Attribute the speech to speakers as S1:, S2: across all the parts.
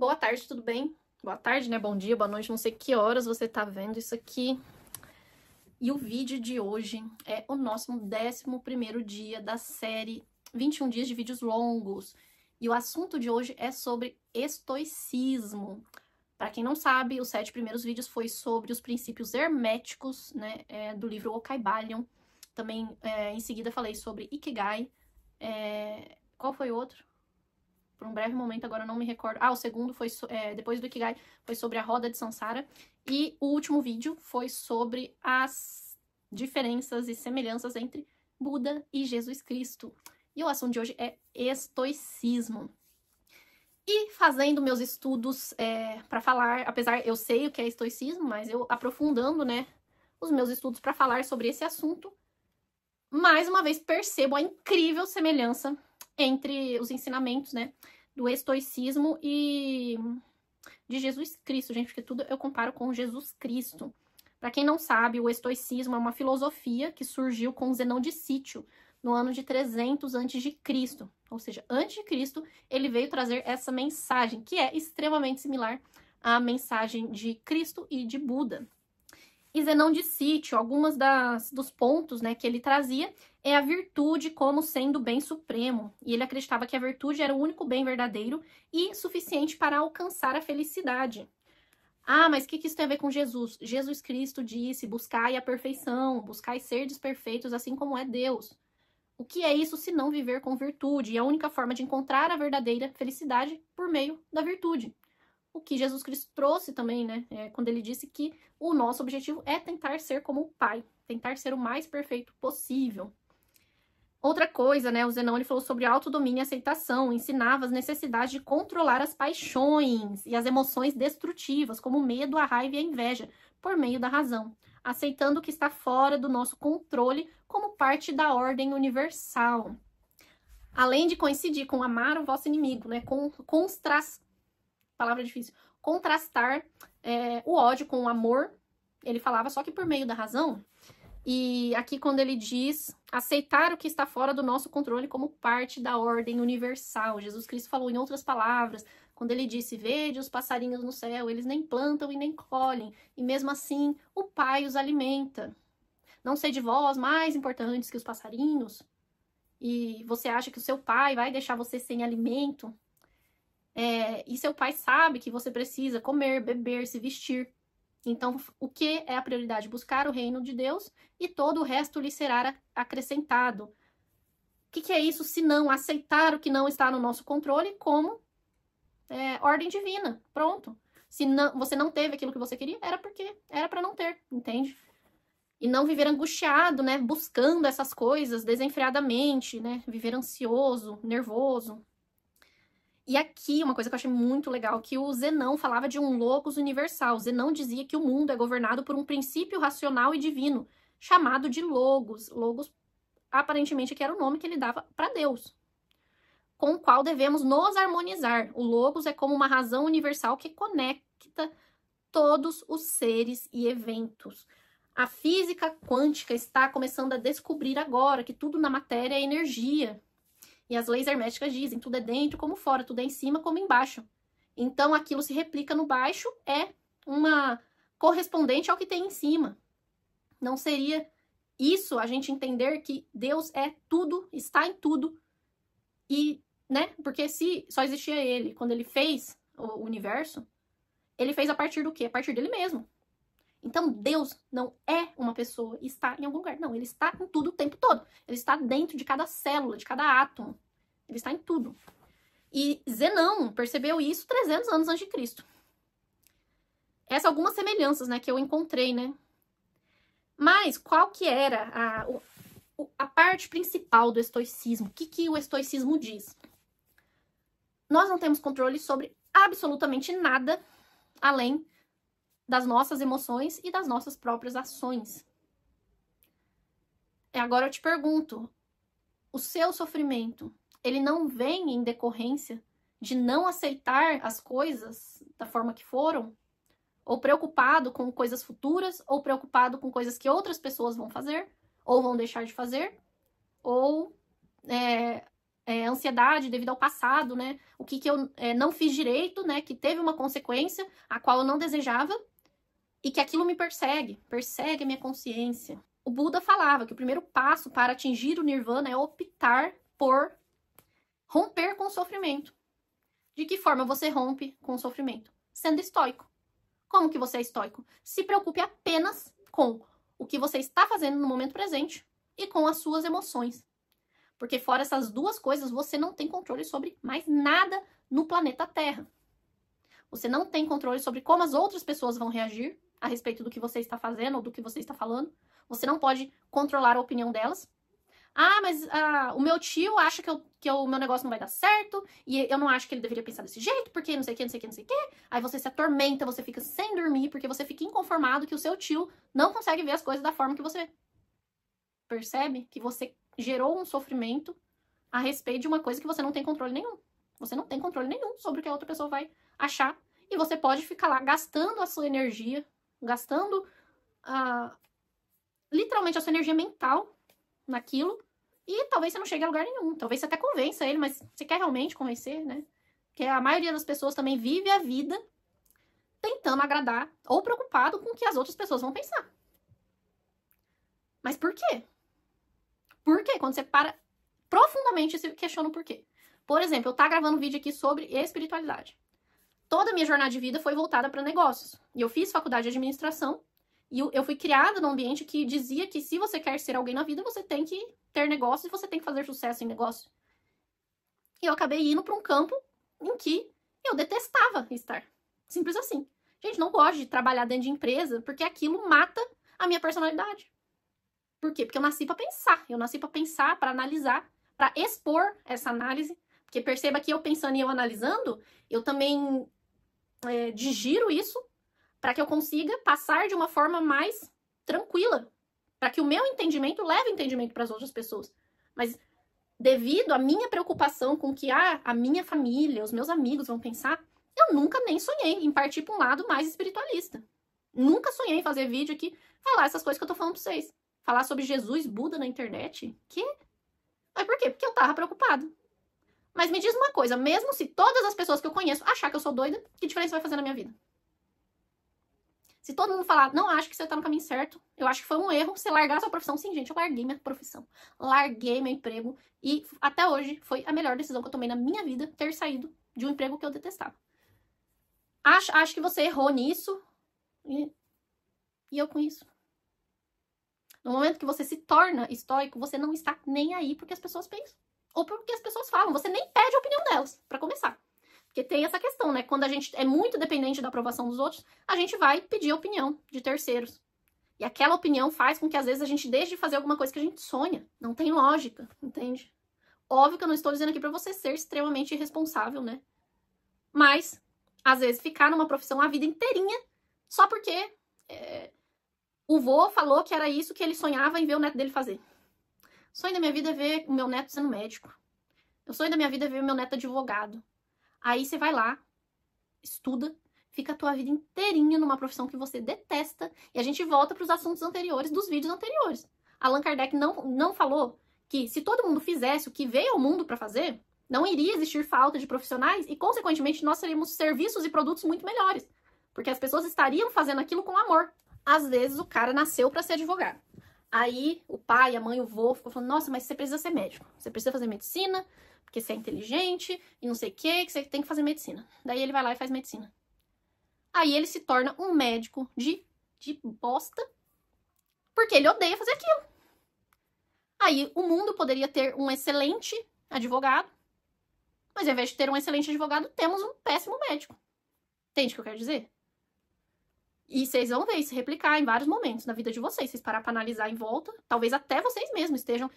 S1: Boa tarde, tudo bem? Boa tarde, né? Bom dia, boa noite, não sei que horas você tá vendo isso aqui. E o vídeo de hoje é o nosso 11º dia da série 21 dias de vídeos longos. E o assunto de hoje é sobre estoicismo. Para quem não sabe, os 7 primeiros vídeos foi sobre os princípios herméticos, né, do livro O Kybalion. Também, em seguida, falei sobre Ikigai. Qual foi o outro? Por um breve momento, agora não me recordo. O segundo foi, depois do Ikigai, foi sobre a roda de Sansara. E o último vídeo foi sobre as diferenças e semelhanças entre Buda e Jesus Cristo. E o assunto de hoje é estoicismo. E fazendo meus estudos para falar, apesar eu sei o que é estoicismo, mas eu aprofundando, né, os meus estudos para falar sobre esse assunto, mais uma vez percebo a incrível semelhança entre os ensinamentos, né, do estoicismo e de Jesus Cristo, gente, porque tudo eu comparo com Jesus Cristo. Para quem não sabe, o estoicismo é uma filosofia que surgiu com Zenão de Cítio, no ano de 300 a.C., ou seja, antes de Cristo, ele veio trazer essa mensagem, que é extremamente similar à mensagem de Cristo e de Buda. E Zenão de Cítio, algumas dos pontos, né, que ele trazia é a virtude como sendo o bem supremo. E ele acreditava que a virtude era o único bem verdadeiro e suficiente para alcançar a felicidade. Mas o que isso tem a ver com Jesus? Jesus Cristo disse, buscai a perfeição, buscai serdes perfeitos assim como é Deus. O que é isso se não viver com virtude? E a única forma de encontrar a verdadeira felicidade por meio da virtude. O que Jesus Cristo trouxe também, né? Quando ele disse que o nosso objetivo é tentar ser como o Pai, tentar ser o mais perfeito possível. Outra coisa, né? O Zenão ele falou sobre autodomínio e aceitação, ensinava as necessidades de controlar as paixões e as emoções destrutivas, como o medo, a raiva e a inveja, por meio da razão, aceitando o que está fora do nosso controle como parte da ordem universal. Além de coincidir com amar o vosso inimigo, né? Palavra difícil, contrastar o ódio com o amor, ele falava só que por meio da razão. E aqui quando ele diz aceitar o que está fora do nosso controle como parte da ordem universal. Jesus Cristo falou em outras palavras, quando ele disse, vede os passarinhos no céu, eles nem plantam e nem colhem, e mesmo assim o Pai os alimenta. Não sei de vós mais importantes que os passarinhos, e você acha que o seu Pai vai deixar você sem alimento? E seu pai sabe que você precisa comer, beber, se vestir. Então, o que é a prioridade? Buscar o reino de Deus e todo o resto lhe será acrescentado. O que é isso se não aceitar o que não está no nosso controle como ordem divina? Pronto. Se não, você não teve aquilo que você queria, era porque era para não ter, entende? E não viver angustiado, né? Buscando essas coisas desenfreadamente, né? Viver ansioso, nervoso. E aqui, uma coisa que eu achei muito legal, que o Zenão falava de um logos universal. Zenão dizia que o mundo é governado por um princípio racional e divino, chamado de logos. Logos, aparentemente, que era o nome que ele dava para Deus, com o qual devemos nos harmonizar. O logos é como uma razão universal que conecta todos os seres e eventos. A física quântica está começando a descobrir agora que tudo na matéria é energia. E as leis herméticas dizem, tudo é dentro como fora, tudo é em cima como embaixo. Então, aquilo se replica no baixo, é uma correspondente ao que tem em cima. Não seria isso a gente entender que Deus é tudo, está em tudo. E, né, porque se só existia ele, quando ele fez o universo, ele fez a partir do quê? A partir dele mesmo. Então, Deus não é uma pessoa, está em algum lugar. Não, ele está em tudo o tempo todo. Ele está dentro de cada célula, de cada átomo. Ele está em tudo. E Zenão percebeu isso 300 anos antes de Cristo. Essas algumas semelhanças, né, que eu encontrei, né? Mas qual que era a parte principal do estoicismo? O que o estoicismo diz? Nós não temos controle sobre absolutamente nada além das nossas emoções e das nossas próprias ações. Agora eu te pergunto, o seu sofrimento, ele não vem em decorrência de não aceitar as coisas da forma que foram? Ou preocupado com coisas futuras, ou preocupado com coisas que outras pessoas vão fazer, ou vão deixar de fazer, ou ansiedade devido ao passado, né? O que eu não fiz direito, né? Que teve uma consequência a qual eu não desejava e que aquilo me persegue a minha consciência. O Buda falava que o primeiro passo para atingir o nirvana é optar por romper com o sofrimento. De que forma você rompe com o sofrimento? Sendo estoico. Como que você é estoico? Se preocupe apenas com o que você está fazendo no momento presente e com as suas emoções. Porque fora essas duas coisas, você não tem controle sobre mais nada no planeta Terra. Você não tem controle sobre como as outras pessoas vão reagir a respeito do que você está fazendo ou do que você está falando. Você não pode controlar a opinião delas. Ah, mas o meu tio acha que o meu negócio não vai dar certo, e eu não acho que ele deveria pensar desse jeito, porque não sei o que, não sei o que, não sei o que. Aí você se atormenta, você fica sem dormir, porque você fica inconformado que o seu tio não consegue ver as coisas da forma que você vê. Percebe? Que você gerou um sofrimento a respeito de uma coisa que você não tem controle nenhum. Você não tem controle nenhum sobre o que a outra pessoa vai achar, e você pode ficar lá gastando a sua energia, gastando literalmente a sua energia mental naquilo, e talvez você não chegue a lugar nenhum. Talvez você até convença ele, mas você quer realmente convencer, né? Porque a maioria das pessoas também vive a vida tentando agradar ou preocupado com o que as outras pessoas vão pensar. Mas por quê? Por quê? Quando você para profundamente e se questiona o porquê. Por exemplo, eu tô gravando um vídeo aqui sobre espiritualidade. Toda a minha jornada de vida foi voltada para negócios. E eu fiz faculdade de administração. E eu fui criada num ambiente que dizia que se você quer ser alguém na vida, você tem que ter negócio e você tem que fazer sucesso em negócio. E eu acabei indo para um campo em que eu detestava estar. Simples assim. Gente, não gosto de trabalhar dentro de empresa porque aquilo mata a minha personalidade. Por quê? Porque eu nasci para pensar. Eu nasci para pensar, para analisar, para expor essa análise. Porque perceba que eu pensando e eu analisando, eu também digiro isso para que eu consiga passar de uma forma mais tranquila, para que o meu entendimento leve entendimento para as outras pessoas. Mas devido à minha preocupação com o que a minha família, os meus amigos vão pensar, eu nunca nem sonhei em partir para um lado mais espiritualista. Nunca sonhei em fazer vídeo aqui, falar essas coisas que eu tô falando para vocês. Falar sobre Jesus, Buda na internet. Que? Mas por quê? Porque eu tava preocupado. Mas me diz uma coisa, mesmo se todas as pessoas que eu conheço achar que eu sou doida, que diferença vai fazer na minha vida? Se todo mundo falar, não acho que você tá no caminho certo, eu acho que foi um erro você largar a sua profissão. Sim, gente, eu larguei minha profissão. Larguei meu emprego. E até hoje foi a melhor decisão que eu tomei na minha vida, ter saído de um emprego que eu detestava. Acho que você errou nisso. E eu com isso. No momento que você se torna estoico, você não está nem aí porque as pessoas pensam. Ou porque as pessoas falam. Você nem pede a opinião delas, pra começar. Porque tem essa questão, né? Quando a gente é muito dependente da aprovação dos outros, a gente vai pedir a opinião de terceiros. E aquela opinião faz com que, às vezes, a gente deixe de fazer alguma coisa que a gente sonha. Não tem lógica, entende? Óbvio que eu não estou dizendo aqui pra você ser extremamente irresponsável, né? Mas, às vezes, ficar numa profissão a vida inteirinha só porque o vô falou que era isso que ele sonhava em ver o neto dele fazer. O sonho da minha vida é ver o meu neto sendo médico. O sonho da minha vida é ver o meu neto advogado. Aí você vai lá, estuda, fica a tua vida inteirinha numa profissão que você detesta, e a gente volta para os assuntos anteriores dos vídeos anteriores. Allan Kardec não falou que se todo mundo fizesse o que veio ao mundo para fazer, não iria existir falta de profissionais e, consequentemente, nós teríamos serviços e produtos muito melhores, porque as pessoas estariam fazendo aquilo com amor. Às vezes o cara nasceu para ser advogado. Aí o pai, a mãe, o vô ficou falando, nossa, mas você precisa ser médico, você precisa fazer medicina, porque você é inteligente e não sei o que você tem que fazer medicina. Daí ele vai lá e faz medicina. Aí ele se torna um médico de bosta, porque ele odeia fazer aquilo. Aí o mundo poderia ter um excelente advogado, mas ao invés de ter um excelente advogado, temos um péssimo médico. Entende o que eu quero dizer? E vocês vão ver isso replicar em vários momentos na vida de vocês. Vocês parar pra analisar em volta, talvez até vocês mesmos estejam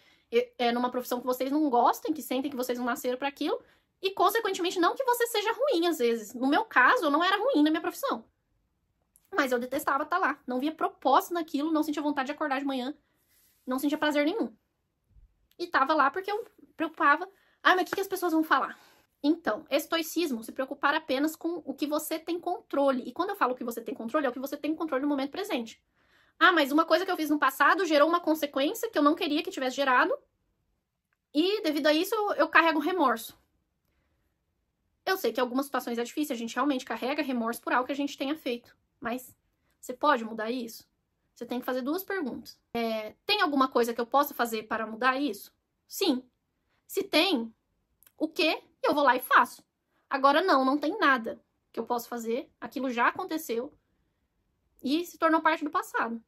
S1: numa profissão que vocês não gostem, que sentem que vocês não nasceram para aquilo, e, consequentemente, não que você seja ruim, às vezes. No meu caso, eu não era ruim na minha profissão. Mas eu detestava estar lá. Não via propósito naquilo, não sentia vontade de acordar de manhã, não sentia prazer nenhum. E tava lá porque eu preocupava, mas o que as pessoas vão falar? Então, estoicismo, se preocupar apenas com o que você tem controle. E quando eu falo que você tem controle, é o que você tem controle no momento presente. Mas uma coisa que eu fiz no passado gerou uma consequência que eu não queria que tivesse gerado. E devido a isso, eu carrego remorso. Eu sei que em algumas situações é difícil, a gente realmente carrega remorso por algo que a gente tenha feito. Mas você pode mudar isso? Você tem que fazer 2 perguntas. Tem alguma coisa que eu possa fazer para mudar isso? Sim. Se tem, o quê? Eu vou lá e faço. Agora não tem nada que eu possa fazer. Aquilo já aconteceu e se tornou parte do passado.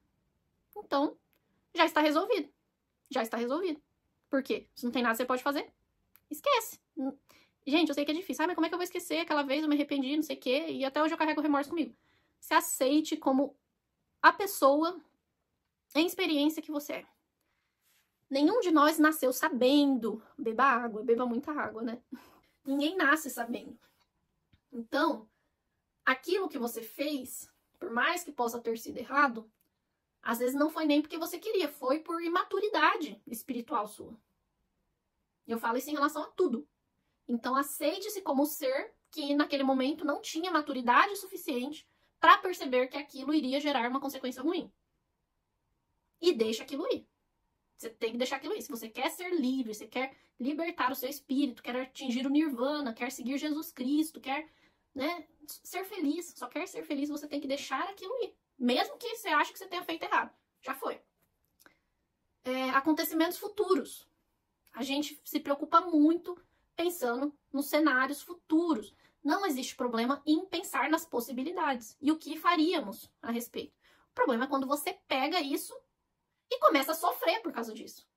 S1: Então, já está resolvido. Já está resolvido. Por quê? Se não tem nada que você pode fazer, esquece. Gente, eu sei que é difícil. Mas como é que eu vou esquecer? Aquela vez eu me arrependi, não sei o quê, e até hoje eu carrego remorso comigo. Se aceite como a pessoa em experiência que você é. Nenhum de nós nasceu sabendo. Beba água, beba muita água, né? Ninguém nasce sabendo. Então, aquilo que você fez, por mais que possa ter sido errado, às vezes não foi nem porque você queria, foi por imaturidade espiritual sua. Eu falo isso em relação a tudo. Então, aceite-se como ser que naquele momento não tinha maturidade suficiente para perceber que aquilo iria gerar uma consequência ruim. E deixa aquilo ir. Você tem que deixar aquilo ir. Se você quer ser livre, você quer libertar o seu espírito, quer atingir o nirvana, quer seguir Jesus Cristo, quer, né, ser feliz, só quer ser feliz, você tem que deixar aquilo ir. Mesmo que você ache que você tenha feito errado. Já foi. Acontecimentos futuros. A gente se preocupa muito pensando nos cenários futuros. Não existe problema em pensar nas possibilidades e o que faríamos a respeito. O problema é quando você pega isso e começa a sofrer por causa disso.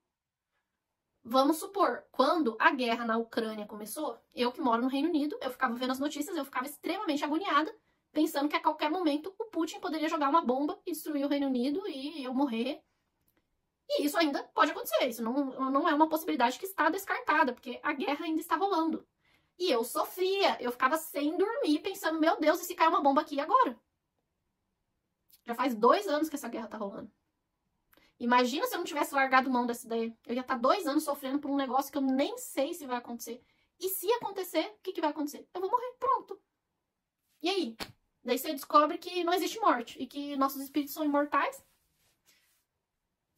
S1: Vamos supor, quando a guerra na Ucrânia começou, eu que moro no Reino Unido, eu ficava vendo as notícias, eu ficava extremamente agoniada, pensando que a qualquer momento o Putin poderia jogar uma bomba e destruir o Reino Unido e eu morrer. E isso ainda pode acontecer, isso não é uma possibilidade que está descartada, porque a guerra ainda está rolando. E eu sofria, eu ficava sem dormir, pensando, meu Deus, e se cair uma bomba aqui agora? Já faz 2 anos que essa guerra tá rolando. Imagina se eu não tivesse largado mão dessa ideia. Eu ia estar 2 anos sofrendo por um negócio que eu nem sei se vai acontecer. E se acontecer, o que vai acontecer? Eu vou morrer, pronto. E aí? Daí você descobre que não existe morte e que nossos espíritos são imortais.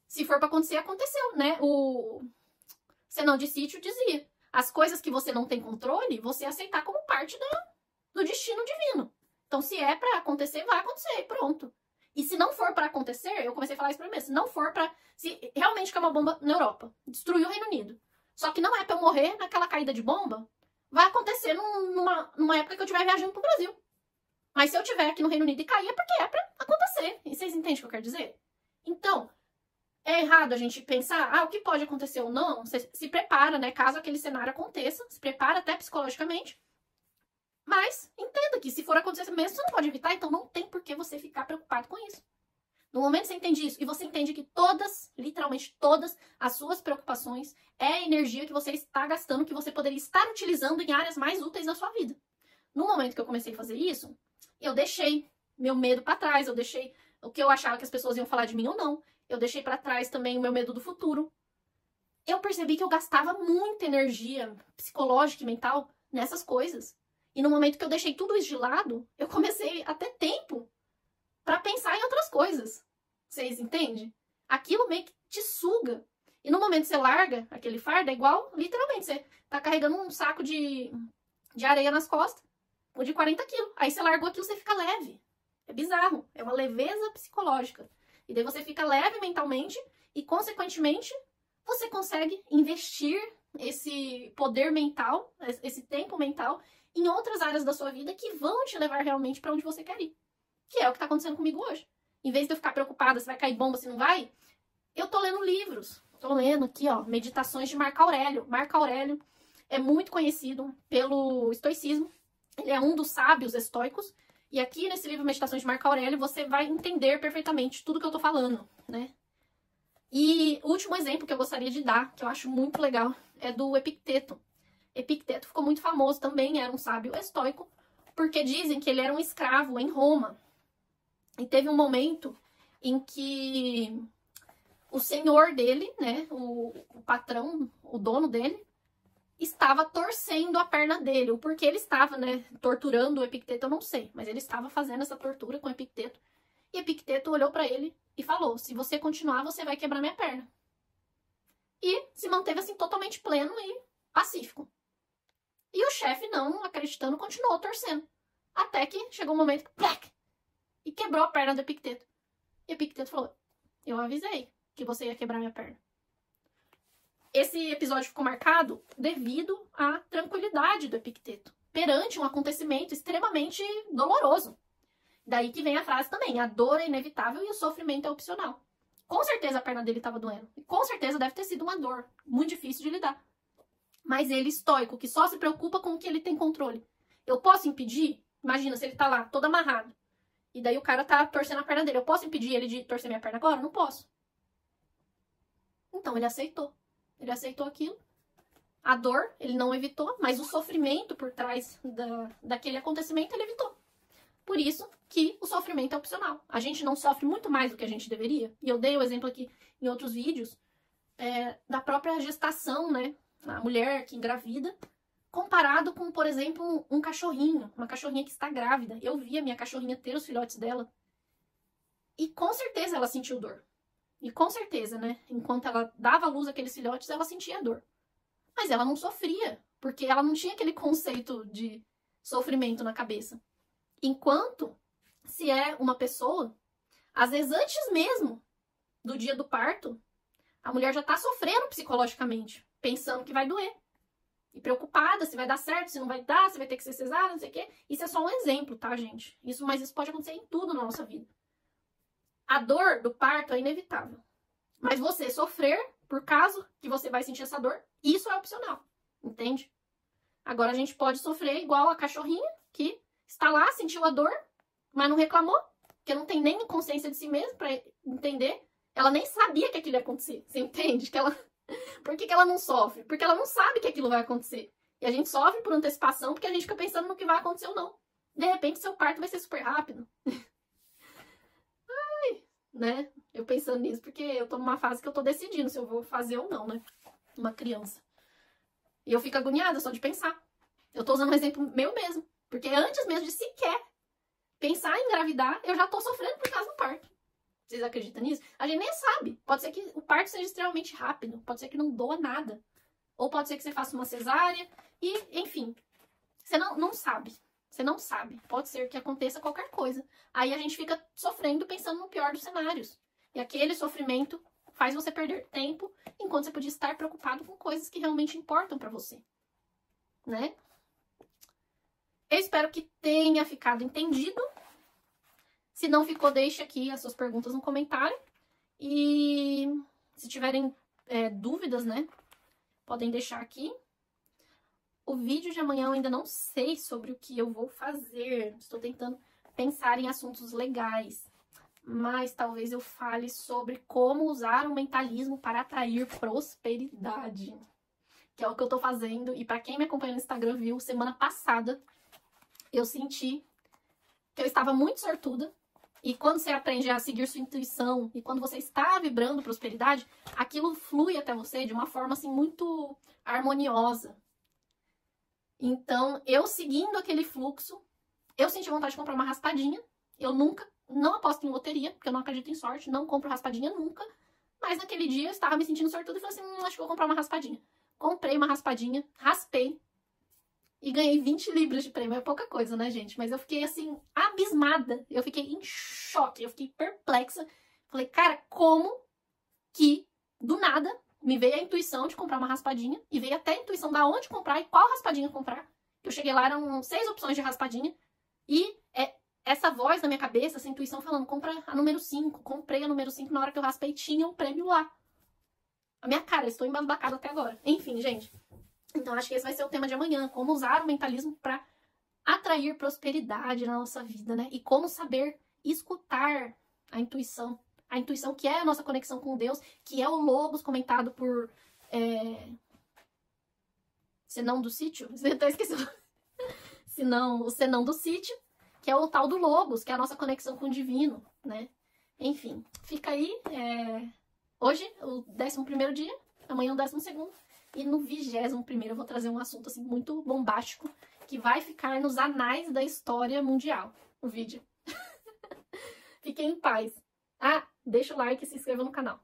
S1: Se for pra acontecer, aconteceu, né? O Senão de Sítio dizia: as coisas que você não tem controle, você aceitar como parte do destino divino. Então, se é pra acontecer, vai acontecer, pronto. E se não for pra acontecer, eu comecei a falar isso pra mim, se não for pra... Se realmente cair uma bomba na Europa, destruir o Reino Unido, só que não é pra eu morrer naquela caída de bomba, vai acontecer numa época que eu estiver viajando pro Brasil. Mas se eu estiver aqui no Reino Unido e cair, é porque é pra acontecer. E vocês entendem o que eu quero dizer? Então, é errado a gente pensar, o que pode acontecer ou não? Você se prepara, né? Caso aquele cenário aconteça, se prepara até psicologicamente. Mas entenda que se for acontecer mesmo, você não pode evitar, então não tem por que você ficar preocupado com isso. No momento que você entende isso, e você entende que todas, literalmente todas, as suas preocupações é energia que você está gastando, que você poderia estar utilizando em áreas mais úteis da sua vida. No momento que eu comecei a fazer isso, eu deixei meu medo para trás, eu deixei o que eu achava que as pessoas iam falar de mim ou não, eu deixei para trás também o meu medo do futuro. Eu percebi que eu gastava muita energia psicológica e mental nessas coisas. E no momento que eu deixei tudo isso de lado, eu comecei a ter tempo para pensar em outras coisas. Vocês entendem? Aquilo meio que te suga. E no momento que você larga aquele fardo, é igual, literalmente, você tá carregando um saco de areia nas costas, ou de 40 quilos. Aí você largou aquilo, você fica leve. É bizarro. É uma leveza psicológica. E daí você fica leve mentalmente e, consequentemente, você consegue investir esse poder mental, esse tempo mental, em outras áreas da sua vida que vão te levar realmente para onde você quer ir. Que é o que tá acontecendo comigo hoje. Em vez de eu ficar preocupada se vai cair bomba, se não vai, eu tô lendo livros. Tô lendo aqui, ó, Meditações de Marco Aurélio. Marco Aurélio é muito conhecido pelo estoicismo. Ele é um dos sábios estoicos. E aqui nesse livro Meditações de Marco Aurélio você vai entender perfeitamente tudo que eu tô falando, né? E o último exemplo que eu gostaria de dar, que eu acho muito legal, é do Epicteto. Epicteto ficou muito famoso também, era um sábio estoico, porque dizem que ele era um escravo em Roma. E teve um momento em que o senhor dele, né, o patrão, o dono dele, estava torcendo a perna dele. O porquê ele estava, né, torturando o Epicteto, eu não sei. Mas ele estava fazendo essa tortura com o Epicteto. E Epicteto olhou para ele e falou: se você continuar, você vai quebrar minha perna. e se manteve assim totalmente pleno e pacífico. E o chefe, não acreditando, continuou torcendo. Até que chegou um momento que plac, e quebrou a perna do Epicteto. E o Epicteto falou: eu avisei que você ia quebrar minha perna. Esse episódio ficou marcado devido à tranquilidade do Epicteto perante um acontecimento extremamente doloroso. Daí que vem a frase também: a dor é inevitável e o sofrimento é opcional. Com certeza a perna dele estava doendo. E com certeza deve ter sido uma dor muito difícil de lidar. Mas ele, estoico, que só se preocupa com o que ele tem controle. Eu posso impedir? Imagina se ele tá lá, todo amarrado. E daí o cara tá torcendo a perna dele. Eu posso impedir ele de torcer minha perna agora? Não posso. Então ele aceitou. Ele aceitou aquilo. A dor ele não evitou, mas o sofrimento por trás daquele acontecimento ele evitou. Por isso que o sofrimento é opcional. A gente não sofre muito mais do que a gente deveria. E eu dei o exemplo aqui em outros vídeos da própria gestação, né? A mulher que engravida, comparado com, por exemplo, um cachorrinho. Uma cachorrinha que está grávida. Eu vi a minha cachorrinha ter os filhotes dela. E com certeza ela sentiu dor. E com certeza, né? Enquanto ela dava à luz àqueles filhotes, ela sentia dor. Mas ela não sofria, porque ela não tinha aquele conceito de sofrimento na cabeça. Enquanto, se é uma pessoa, às vezes antes mesmo do dia do parto, a mulher já tá sofrendo psicologicamente, pensando que vai doer. E preocupada se vai dar certo, se não vai dar, se vai ter que ser cesárea, não sei o quê. Isso é só um exemplo, tá, gente? Mas isso pode acontecer em tudo na nossa vida. A dor do parto é inevitável. Mas você sofrer, por caso que você vai sentir essa dor, isso é opcional, entende? Agora a gente pode sofrer igual a cachorrinha, que está lá, sentiu a dor, mas não reclamou, porque não tem nem consciência de si mesmo para entender. Ela nem sabia que aquilo ia acontecer, você entende? Por que ela não sofre? Porque ela não sabe que aquilo vai acontecer. E a gente sofre por antecipação porque a gente fica pensando no que vai acontecer ou não. De repente, seu parto vai ser super rápido. Ai, né? Eu pensando nisso, porque eu tô numa fase que eu tô decidindo se eu vou fazer ou não, né? Uma criança. E eu fico agoniada só de pensar. Eu tô usando um exemplo meu mesmo. Porque antes mesmo de sequer pensar em engravidar, eu já tô sofrendo por causa do parto. Vocês acreditam nisso? A gente nem sabe. Pode ser que o parto seja extremamente rápido. Pode ser que não doa nada. Ou pode ser que você faça uma cesárea. E, enfim, você não sabe. Você não sabe. Pode ser que aconteça qualquer coisa. Aí a gente fica sofrendo pensando no pior dos cenários. E aquele sofrimento faz você perder tempo, enquanto você podia estar preocupado com coisas que realmente importam pra você. Né? Eu espero que tenha ficado entendido. Se não ficou, deixe aqui as suas perguntas no comentário. E se tiverem dúvidas, né, podem deixar aqui. O vídeo de amanhã eu ainda não sei sobre o que eu vou fazer. Estou tentando pensar em assuntos legais. Mas talvez eu fale sobre como usar o mentalismo para atrair prosperidade. Que é o que eu tô fazendo. E para quem me acompanha no Instagram viu, semana passada eu senti que eu estava muito sortuda. E quando você aprende a seguir sua intuição e quando você está vibrando prosperidade, aquilo flui até você de uma forma assim muito harmoniosa. Então, eu seguindo aquele fluxo, eu senti vontade de comprar uma raspadinha. Eu não aposto em loteria, porque eu não acredito em sorte, não compro raspadinha nunca. Mas naquele dia eu estava me sentindo sortuda e falei assim, acho que vou comprar uma raspadinha. Comprei uma raspadinha, raspei. E ganhei 20 libras de prêmio. É pouca coisa, né, gente? Mas eu fiquei, assim, abismada. Eu fiquei em choque. Eu fiquei perplexa. Falei, cara, como que, do nada, me veio a intuição de comprar uma raspadinha. E veio até a intuição da onde comprar e qual raspadinha comprar. Eu cheguei lá, eram 6 opções de raspadinha. E essa voz na minha cabeça, essa intuição falando, compra a número 5. Comprei a número 5. Na hora que eu raspei, tinha um prêmio lá. A minha cara, eu estou embasbacada até agora. Enfim, gente. Então, acho que esse vai ser o tema de amanhã. Como usar o mentalismo para atrair prosperidade na nossa vida, né? E como saber escutar a intuição. A intuição que é a nossa conexão com Deus, que é o Logos comentado por... Senão do Sítio? Você até esqueceu. O Senão do Sítio, que é o tal do Logos, que é a nossa conexão com o divino, né? Enfim, fica aí. Hoje, o 11º dia. Amanhã, o 12º. E no 21º eu vou trazer um assunto assim muito bombástico que vai ficar nos anais da história mundial, o vídeo. Fiquem em paz. Deixa o like e se inscreva no canal.